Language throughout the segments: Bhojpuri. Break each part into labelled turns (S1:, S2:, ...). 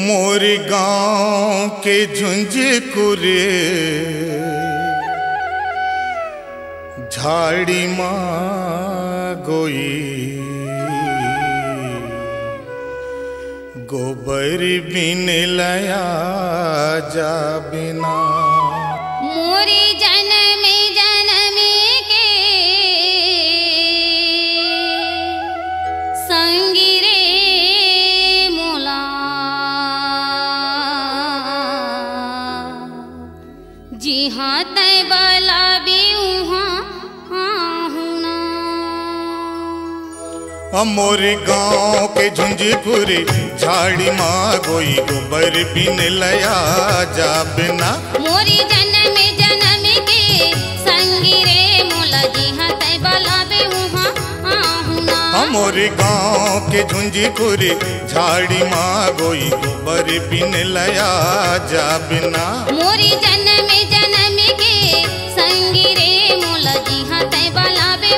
S1: मोरी गांव के झुंझकुरे झाड़ी माँ गोई गोबर बिन लया जा बिना।
S2: मोरी जन्म जन्म के संगी रे मोला जी हाँ तय बला भी
S1: मोरे गांव के झुंझकुरे झाड़ी माँ गोई गोबर बिन लया जा बिना।
S2: मोरी जन्म जन्म के संगी रे मोला जी हाँ तय बला भी
S1: मोरे गांव के झुंझकुरे झाड़ी माँ गोई गोबर बिन लया जा बिना।
S2: मोरी जन्म जन्म के संगी रे मोला जी हाँ तय बला भी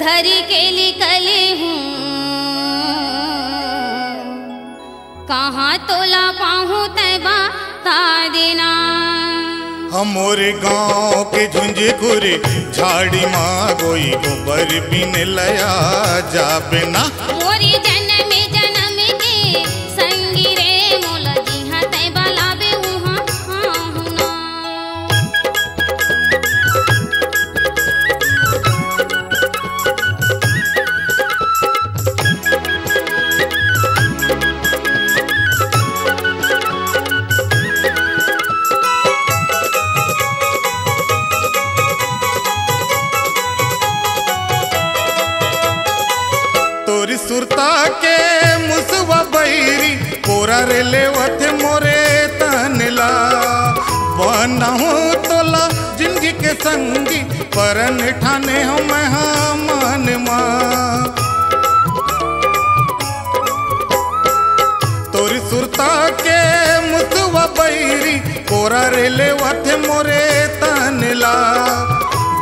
S2: धरी के निकली हूँ कहाँ तोला पाहूँ तय बता देना।
S1: मोरे गांव के झुंझकुरे झाड़ी माँ गोई गोबर बिन लया जा बिना।
S2: मोरी जन्म जन्म के संगी रे मोला जी हाँ तय बला बे
S1: तोरी सुरता के मुसवा बैरी कोरा रे लेवत मोरे तनला बना हूँ तोला जिंदगी के संगी परन ठाने हो मैं मन माँ। तोरी सुरता के मुसवा बैरी कोरा रे लेवत मोरे तनला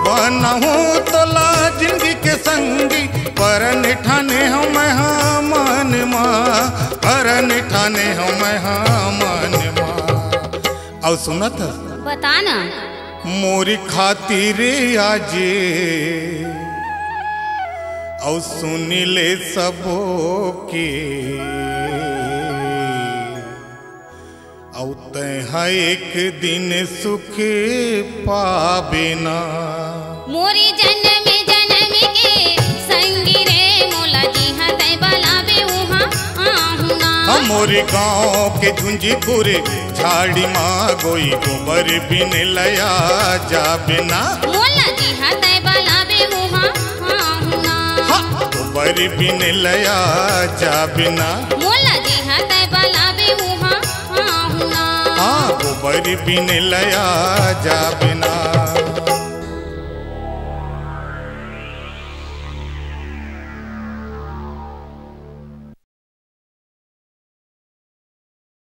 S1: बना हूँ तोला जिंदगी के संगी परन ठाने हो मैं मन माँ परन ठाने हो मैं मन माँ। और सुनत
S2: बताना
S1: मोरी खातिर आजे और सुनी ले सबो के और तैहा एक दिन सुख पाबे ना।
S2: मोरी जन्म जन्म के संगी रे मोला जी हाँ तय बला बे
S1: मोरे गांव के झुंझकुरे झाड़ी माँ गोई गोबर बिन लया जा बिना।
S2: मोला जी हाँ तय बला बे
S1: गोबर बिन लया जा बिना।
S2: मोला जी हाँ तय बला बे
S1: गोबर बिन लया जा बिना।